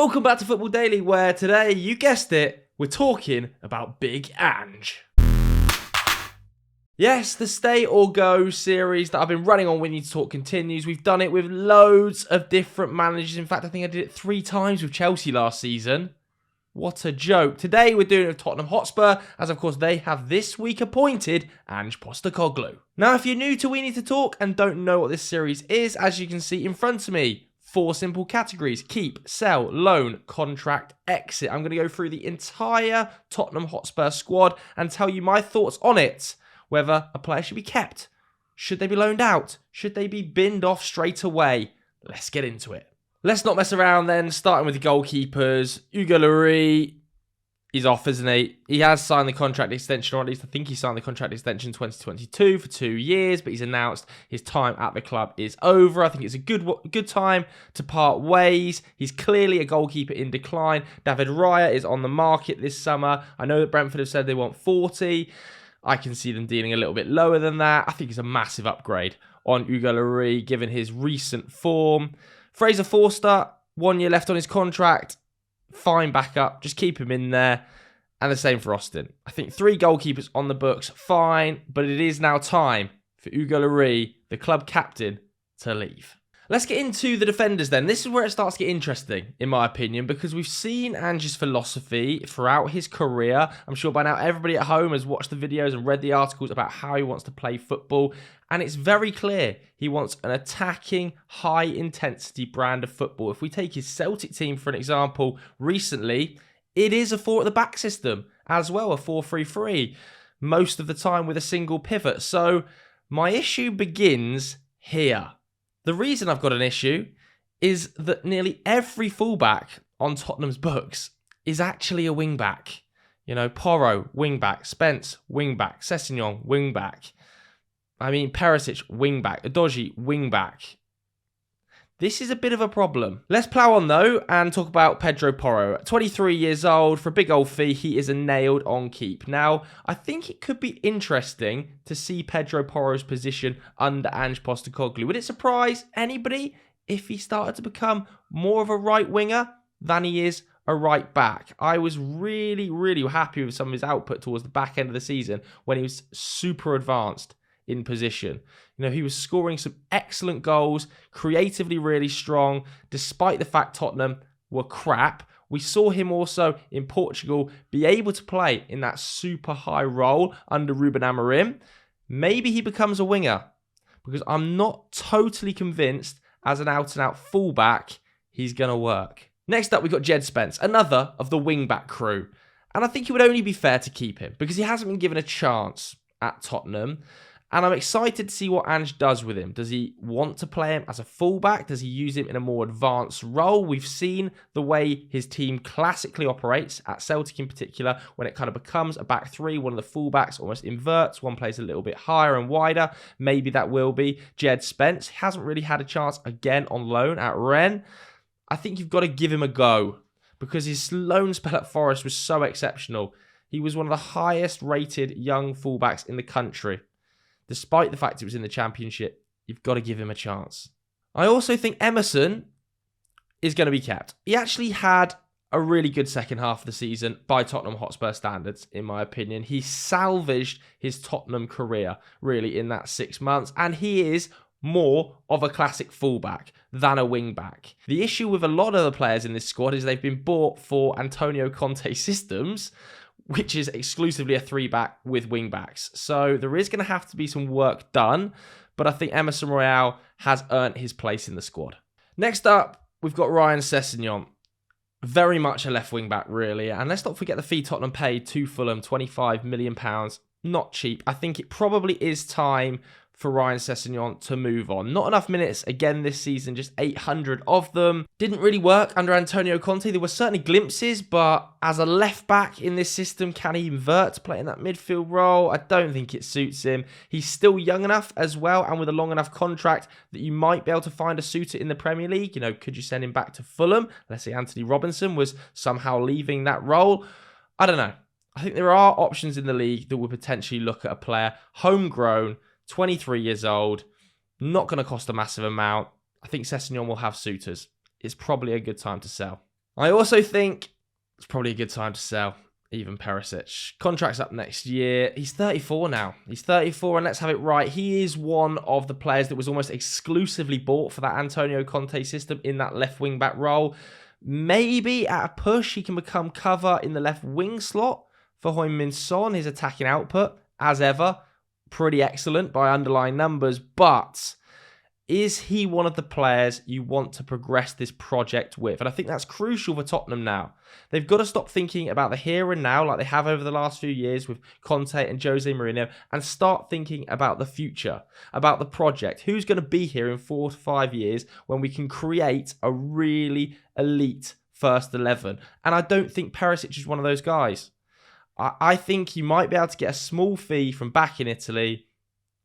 Welcome back to Football Daily, where today, you guessed it, we're talking about Big Ange. Yes, the Stay or Go series that I've been running on We Need to Talk continues. We've done it with loads of different managers. In fact, I think I did it 3 times with Chelsea last season. What a joke. Today, we're doing it with Tottenham Hotspur, as of course they have this week appointed Ange Postecoglou. Now, if you're new to We Need to Talk and don't know what this series is, as you can see in front of me, 4 simple categories: keep, sell, loan, contract, exit. I'm going to go through the entire Tottenham Hotspur squad and tell you my thoughts on it. Whether a player should be kept, should they be loaned out, should they be binned off straight away. Let's get into it. Let's not mess around then, starting with the goalkeepers. Hugo Lloris, he's off, isn't he? He has signed the contract extension, or at least I think he signed the contract extension 2022 for 2 years, but he's announced his time at the club is over. I think it's a good time to part ways. He's clearly a goalkeeper in decline. David Raya is on the market this summer. I know that Brentford have said they want 40. I can see them dealing a little bit lower than that. I think it's a massive upgrade on Hugo Lloris, given his recent form. Fraser Forster, 1 year left on his contract. Fine backup. Just keep him in there. And the same for Austin. I think 3 goalkeepers on the books, fine. But it is now time for Hugo Lloris, the club captain, to leave. Let's get into the defenders then. This is where it starts to get interesting, in my opinion, because we've seen Ange's philosophy throughout his career. I'm sure by now everybody at home has watched the videos and read the articles about how he wants to play football. And it's very clear he wants an attacking, high-intensity brand of football. If we take his Celtic team, for an example, recently, it is a 4-at-the-back system as well, a 4-3-3, most of the time with a single pivot. So my issue begins here. The reason I've got an issue is that nearly every fullback on Tottenham's books is actually a wing-back. You know, Porro, wing-back. Spence, wing-back. Sessegnon, wing-back. I mean, Perisic, wing-back. Udogie, wing-back. This is a bit of a problem. Let's plough on, though, and talk about Pedro Porro. 23 years old, for a big old fee, he is a nailed-on keep. Now, I think it could be interesting to see Pedro Porro's position under Ange Postecoglou. Would it surprise anybody if he started to become more of a right winger than he is a right back? I was really, really happy with some of his output towards the back end of the season when he was super advanced in position. You know, he was scoring some excellent goals, creatively really strong, despite the fact Tottenham were crap. We saw him also in Portugal be able to play in that super high role under Ruben Amorim. Maybe he becomes a winger, because I'm not totally convinced as an out-and-out fullback he's going to work. Next up, we've got Jed Spence, another of the wing-back crew. And I think it would only be fair to keep him, because he hasn't been given a chance at Tottenham. And I'm excited to see what Ange does with him. Does he want to play him as a fullback? Does he use him in a more advanced role? We've seen the way his team classically operates, at Celtic in particular, when it kind of becomes a back 3, one of the fullbacks almost inverts, one plays a little bit higher and wider. Maybe that will be Jed Spence. He hasn't really had a chance again on loan at Rennes. I think you've got to give him a go, because his loan spell at Forest was so exceptional. He was one of the highest rated young fullbacks in the country. Despite the fact it was in the Championship, you've got to give him a chance. I also think Emerson is going to be kept. He actually had a really good second half of the season by Tottenham Hotspur standards, in my opinion. He salvaged his Tottenham career, really, in that 6 months. And he is more of a classic fullback than a wing-back. The issue with a lot of the players in this squad is they've been bought for Antonio Conte systems, which is exclusively a 3-back with wing-backs. So there is going to have to be some work done, but I think Emerson Royal has earned his place in the squad. Next up, we've got Ryan Sessegnon. Very much a left wing-back, really. And let's not forget the fee Tottenham paid to Fulham, £25 million. Not cheap. I think it probably is time for Ryan Sessegnon to move on. Not enough minutes again this season, just 800 of them. Didn't really work under Antonio Conte. There were certainly glimpses, but as a left back in this system, can he invert to play in that midfield role? I don't think it suits him. He's still young enough as well, and with a long enough contract that you might be able to find a suitor in the Premier League. You know, could you send him back to Fulham? Let's say Anthony Robinson was somehow leaving that role. I don't know. I think there are options in the league that would potentially look at a player homegrown, 23 years old, not going to cost a massive amount. I think Sessegnon will have suitors. It's probably a good time to sell. I also think it's probably a good time to sell even Perisic. Contract's up next year. He's 34 now. He's 34, and let's have it right. He is one of the players that was almost exclusively bought for that Antonio Conte system in that left wing-back role. Maybe at a push, he can become cover in the left wing slot for Heung-min Son. His attacking output, as ever, pretty excellent by underlying numbers, but is he one of the players you want to progress this project with? And I think that's crucial for Tottenham now. They've got to stop thinking about the here and now like they have over the last few years with Conte and Jose Mourinho and start thinking about the future, about the project. Who's going to be here in 4 to 5 years when we can create a really elite first 11? And I don't think Perisic is one of those guys. I think you might be able to get a small fee from back in Italy.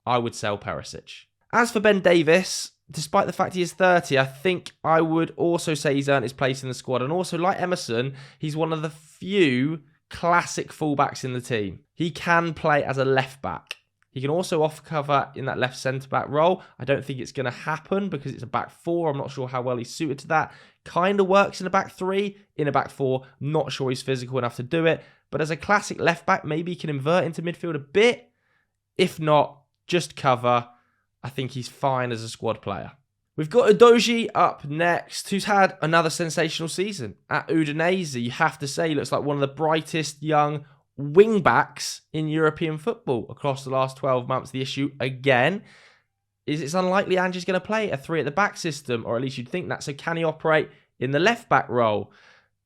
I would sell Perisic. As for Ben Davies, despite the fact he is 30, I think I would also say he's earned his place in the squad. And also, like Emerson, he's one of the few classic fullbacks in the team. He can play as a left back. He can also offer cover in that left centre-back role. I don't think it's going to happen because it's a back four. I'm not sure how well he's suited to that. Kind of works in a back three, in a back four. Not sure he's physical enough to do it. But as a classic left back, maybe he can invert into midfield a bit. If not, just cover. I think he's fine as a squad player. We've got Udogie up next, who's had another sensational season at Udinese. You have to say, he looks like one of the brightest young wing-backs in European football across the last 12 months. The issue, again, is it's unlikely Ange is going to play a three at the back system, or at least you'd think that. So can he operate in the left-back role?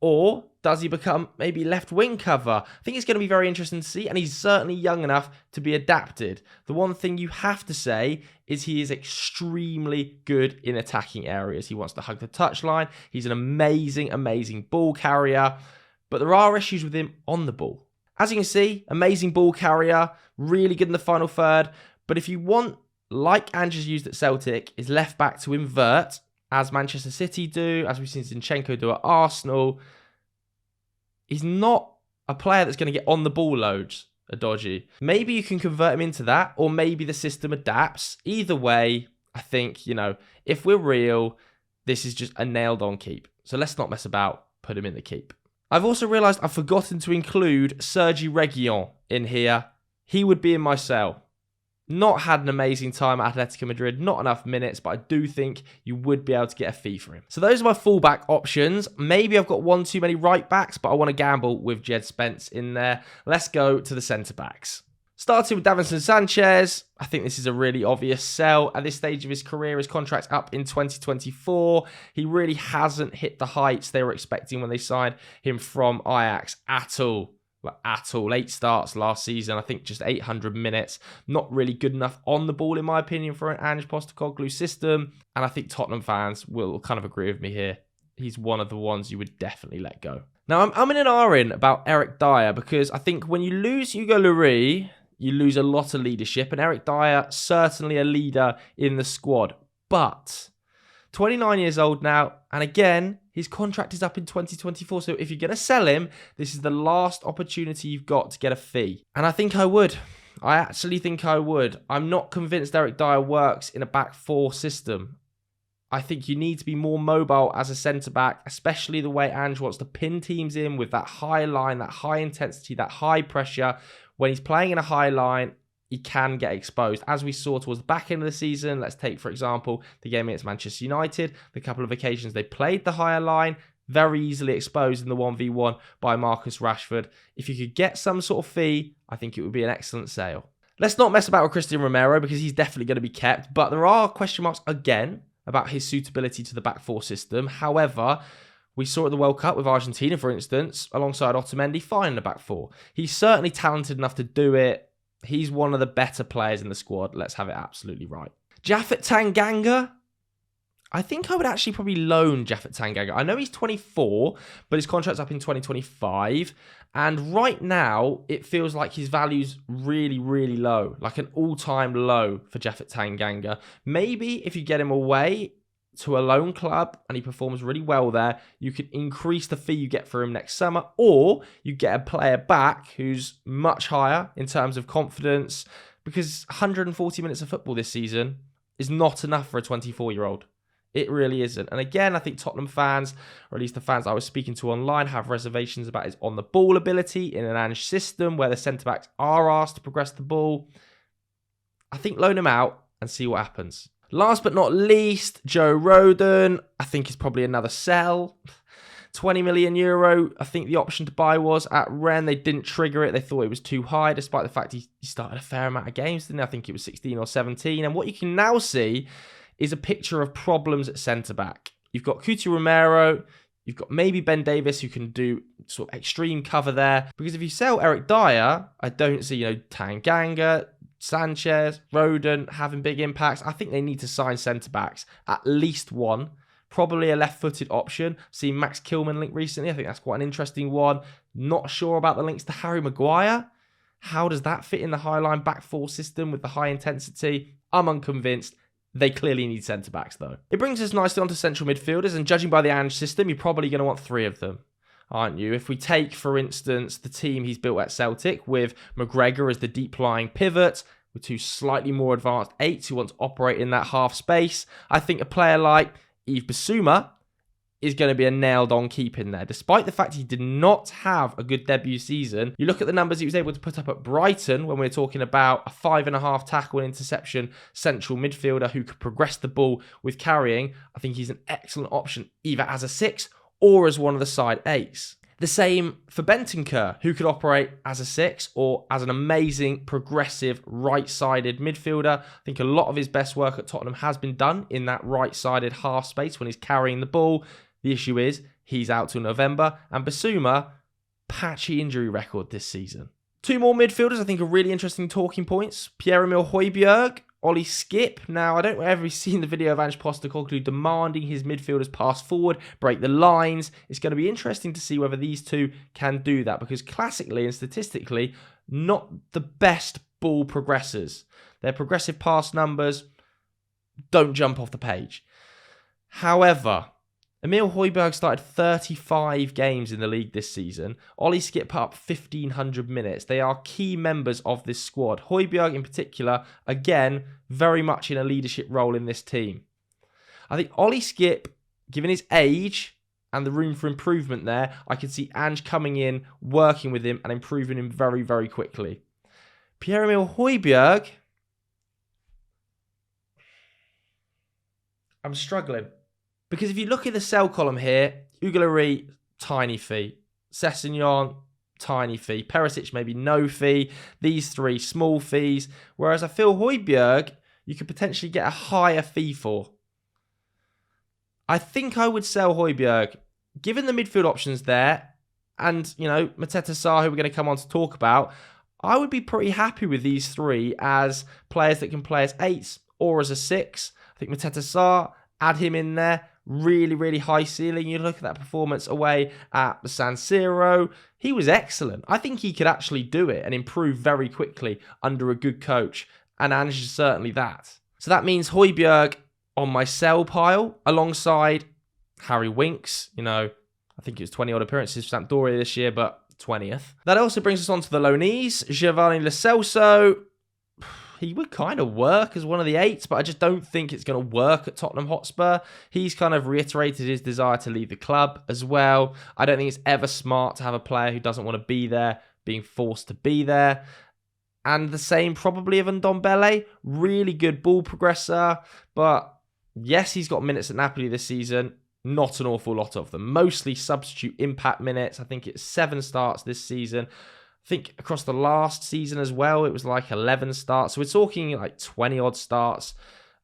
Or does he become maybe left wing cover? I think it's going to be very interesting to see, and he's certainly young enough to be adapted. The one thing you have to say is he is extremely good in attacking areas. He wants to hug the touchline. He's an amazing, amazing ball carrier, but there are issues with him on the ball. As you can see, amazing ball carrier, really good in the final third, but if you want, like Ange has used at Celtic, his left back to invert, as Manchester City do, as we've seen Zinchenko do at Arsenal, he's not a player that's going to get on the ball loads, Udogie. Maybe you can convert him into that, or maybe the system adapts. Either way, I think, if we're real, this is just a nailed-on keep. So let's not mess about, put him in the keep. I've also realised I've forgotten to include Sergi Reguilon in here. He would be in my sell. Not had an amazing time at Atletico Madrid, not enough minutes, but I do think you would be able to get a fee for him. So those are my fullback options. Maybe I've got one too many right backs, but I want to gamble with Jed Spence in there. Let's go to the centre backs. Starting with Davinson Sanchez, I think this is a really obvious sell. At this stage of his career, his contract's up in 2024. He really hasn't hit the heights they were expecting when they signed him from Ajax at all. 8 starts last season. I think just 800 minutes. Not really good enough on the ball, in my opinion, for an Ange Postecoglou system. And I think Tottenham fans will kind of agree with me here. He's one of the ones you would definitely let go. Now, I'm in an R-in about Eric Dyer because I think when you lose Hugo Lloris, you lose a lot of leadership. And Eric Dyer, certainly a leader in the squad. But 29 years old now. And again, his contract is up in 2024. So if you're going to sell him, this is the last opportunity you've got to get a fee. And I think I would. I actually think I would. I'm not convinced Eric Dyer works in a back four system. I think you need to be more mobile as a centre-back, especially the way Ange wants to pin teams in with that high line, that high intensity, that high pressure. When he's playing in a high line, he can get exposed. As we saw towards the back end of the season, let's take, for example, the game against Manchester United. The couple of occasions they played the higher line, very easily exposed in the 1v1 by Marcus Rashford. If you could get some sort of fee, I think it would be an excellent sale. Let's not mess about with Christian Romero because he's definitely going to be kept, but there are question marks again about his suitability to the back four system. However, we saw at the World Cup with Argentina, for instance, alongside Otamendi, fine in the back four. He's certainly talented enough to do it. He's one of the better players in the squad. Let's have it absolutely right. Japhet Tanganga. I think I would actually probably loan Japhet Tanganga. I know he's 24, but his contract's up in 2025. And right now, it feels like his value's really, really low. Like an all-time low for Japhet Tanganga. Maybe if you get him away to a loan club and he performs really well there, you could increase the fee you get for him next summer, or you get a player back who's much higher in terms of confidence, because 140 minutes of football this season is not enough for a 24-year-old. It really isn't. And again, I think Tottenham fans, or at least the fans I was speaking to online, have reservations about his on-the-ball ability in an Ange system where the centre-backs are asked to progress the ball. I think loan him out and see what happens. Last but not least, Joe Rodon, I think is probably another sell. 20 million euro, I think the option to buy was at Rennes. They didn't trigger it. They thought it was too high, despite the fact he started a fair amount of games, didn't he? I think it was 16 or 17. And what you can now see is a picture of problems at centre-back. You've got Cuti Romero, you've got maybe Ben Davis who can do sort of extreme cover there. Because if you sell Eric Dyer, I don't see, Tanganga, Sanchez, Rodon having big impacts. I think they need to sign centre-backs, at least one. Probably a left-footed option. Seen Max Kilman linked recently. I think that's quite an interesting one. Not sure about the links to Harry Maguire. How does that fit in the high-line back four system with the high intensity? I'm unconvinced. They clearly need centre-backs, though. It brings us nicely onto central midfielders, and judging by the Ange system, you're probably going to want three of them, aren't you? If we take, for instance, the team he's built at Celtic, with McGregor as the deep-lying pivot, with two slightly more advanced eights who want to operate in that half space, I think a player like Yves Bissouma is going to be a nailed-on keep in there. Despite the fact he did not have a good debut season, you look at the numbers he was able to put up at Brighton when we're talking about a 5.5 tackle and interception central midfielder who could progress the ball with carrying. I think he's an excellent option either as a 6 or as one of the side 8s. The same for Bentancur, who could operate as a 6 or as an amazing, progressive, right-sided midfielder. I think a lot of his best work at Tottenham has been done in that right-sided half space when he's carrying the ball. The issue is he's out till November, and Bissouma, patchy injury record this season. Two more midfielders I think are really interesting talking points. Pierre-Emile Højbjerg, Ollie Skipp. Now, I don't know if you've seen the video of Ange Postecoglou demanding his midfielders pass forward, break the lines. It's going to be interesting to see whether these two can do that, because classically and statistically, not the best ball progressors. Their progressive pass numbers don't jump off the page. However, Emile Højbjerg started 35 games in the league this season. Ollie Skipp put up 1,500 minutes. They are key members of this squad. Højbjerg in particular, again, very much in a leadership role in this team. I think Ollie Skipp, given his age and the room for improvement there, I could see Ange coming in, working with him and improving him very, very quickly. Pierre-Emile Højbjerg, I'm struggling. Because if you look at the sell column here, Hugo Lloris, tiny fee. Sessegnon, tiny fee. Perisic, maybe no fee. These three, small fees. Whereas I feel Højbjerg, you could potentially get a higher fee for. I think I would sell Højbjerg, given the midfield options there, and, Mateta Sarr, who we're going to come on to talk about, I would be pretty happy with these three as players that can play as 8s or as a 6. I think Mateta Sarr, add him in there. Really, really high ceiling. You look at that performance away at the San Siro. He was excellent. I think he could actually do it and improve very quickly under a good coach. And Ange is certainly that. So that means Højbjerg on my sell pile alongside Harry Winks. I think it was 20 odd appearances for Sampdoria this year, but 20th. That also brings us on to the loanees. Giovanni Lo Celso. He would kind of work as one of the 8s, but I just don't think it's going to work at Tottenham Hotspur. He's kind of reiterated his desire to leave the club as well. I don't think it's ever smart to have a player who doesn't want to be there being forced to be there. And the same probably of Ndombele. Really good ball progressor, but yes, he's got minutes at Napoli this season. Not an awful lot of them. Mostly substitute impact minutes. I think it's 7 starts this season. I think across the last season as well, it was like 11 starts. So we're talking like 20 odd starts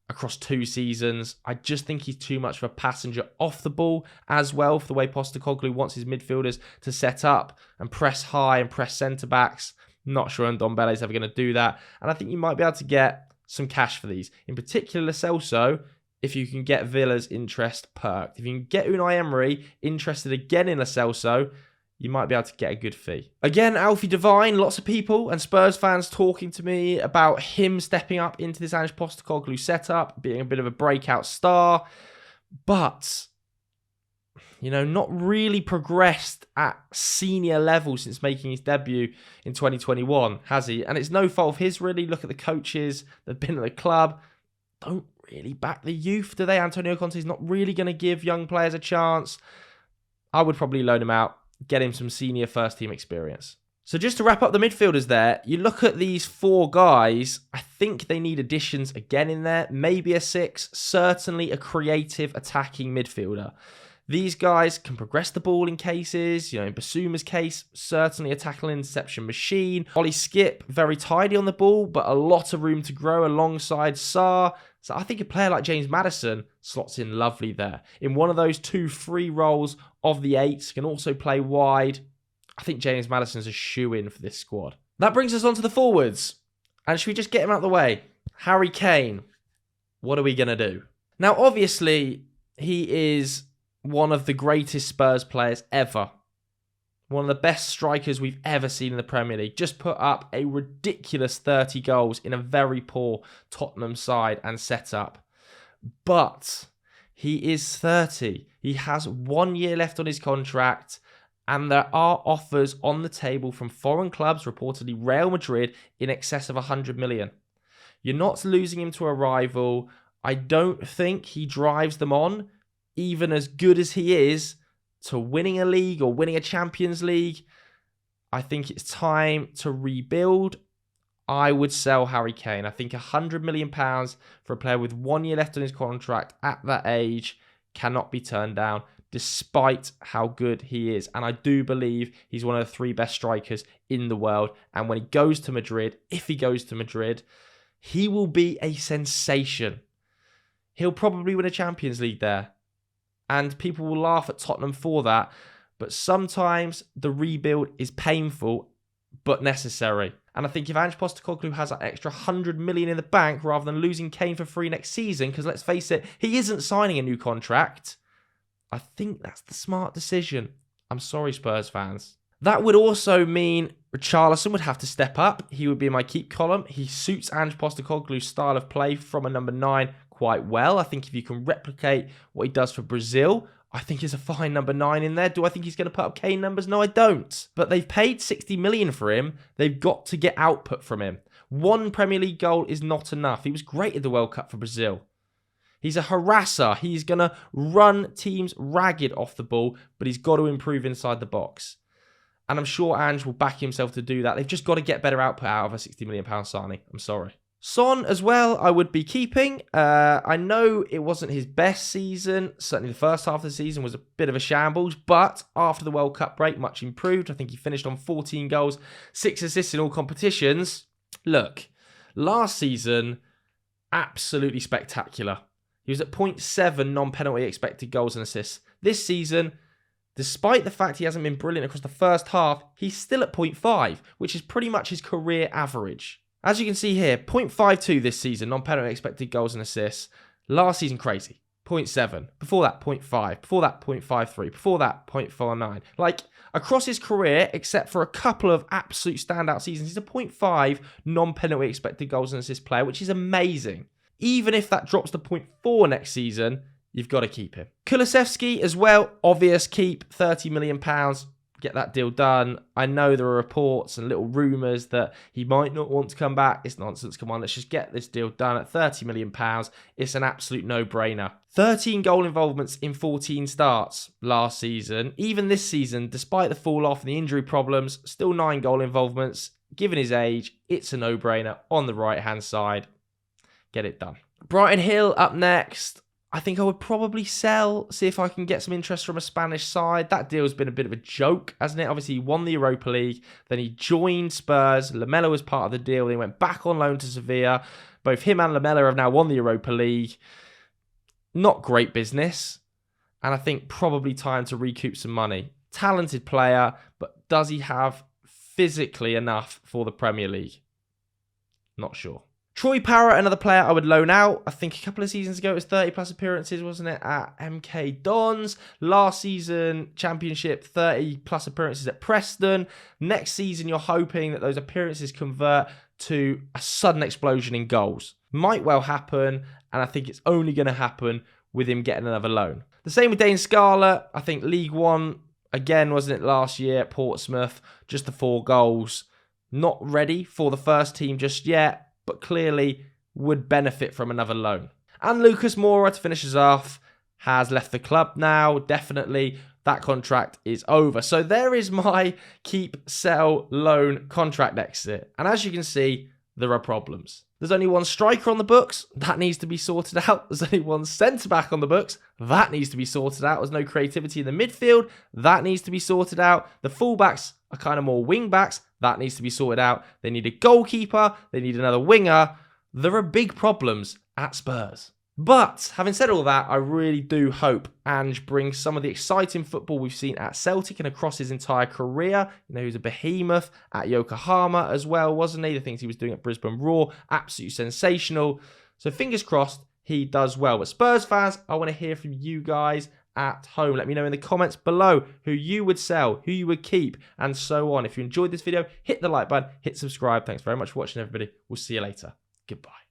across 2 seasons. I just think he's too much of a passenger off the ball as well, for the way Postecoglou wants his midfielders to set up and press high and press centre-backs. Not sure Ndombele is ever going to do that. And I think you might be able to get some cash for these. In particular, Lo Celso, if you can get Villa's interest perked. If you can get Unai Emery interested again in Lo Celso, you might be able to get a good fee. Again, Alfie Devine, lots of people and Spurs fans talking to me about him stepping up into this Ange Postecoglou setup, being a bit of a breakout star, but, not really progressed at senior level since making his debut in 2021, has he? And it's no fault of his, really. Look at the coaches that have been at the club. Don't really back the youth, do they? Antonio Conte's not really going to give young players a chance. I would probably loan him out, get him some senior first-team experience. So just to wrap up the midfielders there, you look at these 4 guys, I think they need additions again in there. Maybe a 6, certainly a creative attacking midfielder. These guys can progress the ball in cases, in Basuma's case, certainly a tackle interception machine. Ollie Skipp, very tidy on the ball, but a lot of room to grow alongside Sarr. So I think a player like James Maddison slots in lovely there. In one of those 2 free roles of the 8, can also play wide. I think James Maddison's a shoo-in for this squad. That brings us on to the forwards. And should we just get him out of the way? Harry Kane. What are we going to do? Now, obviously, he is one of the greatest Spurs players ever. One of the best strikers we've ever seen in the Premier League. Just put up a ridiculous 30 goals in a very poor Tottenham side and setup. But he is 30. He has 1 year left on his contract. And there are offers on the table from foreign clubs, reportedly Real Madrid, in excess of 100 million. You're not losing him to a rival. I don't think he drives them on, even as good as he is, to winning a league or winning a Champions League. I think it's time to rebuild. I would sell Harry Kane. I think £100 million for a player with 1 year left on his contract at that age cannot be turned down, despite how good he is. And I do believe he's one of the 3 best strikers in the world. And when he goes to Madrid, if he goes to Madrid, he will be a sensation. He'll probably win a Champions League there. And people will laugh at Tottenham for that. But sometimes the rebuild is painful, but necessary. And I think if Ange Postecoglou has that extra 100 million in the bank, rather than losing Kane for free next season, because let's face it, he isn't signing a new contract, I think that's the smart decision. I'm sorry, Spurs fans. That would also mean Richarlison would have to step up. He would be in my keep column. He suits Ange Postecoglou's style of play from a number 9 quite well. I think if you can replicate what he does for Brazil, I think he's a fine number 9 in there. Do I think he's going to put up Kane numbers? No, I don't. But they've paid 60 million for him. They've got to get output from him. 1 Premier League goal is not enough. He was great at the World Cup for Brazil. He's a harasser. He's going to run teams ragged off the ball, but he's got to improve inside the box. And I'm sure Ange will back himself to do that. They've just got to get better output out of a £60 million signing. I'm sorry. Son as well, I would be keeping. I know it wasn't his best season. Certainly the first half of the season was a bit of a shambles. But after the World Cup break, much improved. I think he finished on 14 goals, 6 assists in all competitions. Look, last season, absolutely spectacular. He was at 0.7 non-penalty expected goals and assists. This season, despite the fact he hasn't been brilliant across the first half, he's still at 0.5, which is pretty much his career average. As you can see here, 0.52 this season, non-penalty expected goals and assists. Last season, crazy. 0.7. Before that, 0.5. Before that, 0.53. Before that, 0.49. Like, across his career, except for a couple of absolute standout seasons, he's a 0.5 non-penalty expected goals and assists player, which is amazing. Even if that drops to 0.4 next season, you've got to keep him. Kulusevski as well, obvious keep, £30 million. Get that deal done. I know there are reports and little rumours that he might not want to come back. It's nonsense. Come on, let's just get this deal done at £30 million. It's an absolute no-brainer. 13 goal involvements in 14 starts last season. Even this season, despite the fall-off and the injury problems, still 9 goal involvements. Given his age, it's a no-brainer on the right-hand side. Get it done. Brighton Hill up next. I think I would probably sell, see if I can get some interest from a Spanish side. That deal's been a bit of a joke, hasn't it? Obviously, he won the Europa League, then he joined Spurs. Lamela was part of the deal. Then he went back on loan to Sevilla. Both him and Lamela have now won the Europa League. Not great business. And I think probably time to recoup some money. Talented player, but does he have physically enough for the Premier League? Not sure. Troy Parrott, another player I would loan out. I think a couple of seasons ago it was 30 plus appearances, wasn't it, at MK Dons. Last season, Championship, 30 plus appearances at Preston. Next season, you're hoping that those appearances convert to a sudden explosion in goals. Might well happen, and I think it's only going to happen with him getting another loan. The same with Dane Scarlett. I think League One, again, wasn't it last year at Portsmouth? Just the 4 goals. Not ready for the first team just yet, but clearly would benefit from another loan. And Lucas Moura, to finish us off, has left the club now. Definitely, that contract is over. So there is my keep, sell, loan contract exit. And as you can see, there are problems. There's only one striker on the books. That needs to be sorted out. There's only one centre-back on the books. That needs to be sorted out. There's no creativity in the midfield. That needs to be sorted out. The fullbacks are kind of more wing-backs. That needs to be sorted out. They need a goalkeeper. They need another winger. There are big problems at Spurs. But having said all that, I really do hope Ange brings some of the exciting football we've seen at Celtic and across his entire career. You know, he was a behemoth at Yokohama as well, wasn't he? The things he was doing at Brisbane Roar, absolutely sensational. So fingers crossed he does well. But Spurs fans, I want to hear from you guys at home. Let me know in the comments below who you would sell, who you would keep, and so on. If you enjoyed this video, hit the like button, hit subscribe. Thanks very much for watching, everybody. We'll see you later. Goodbye.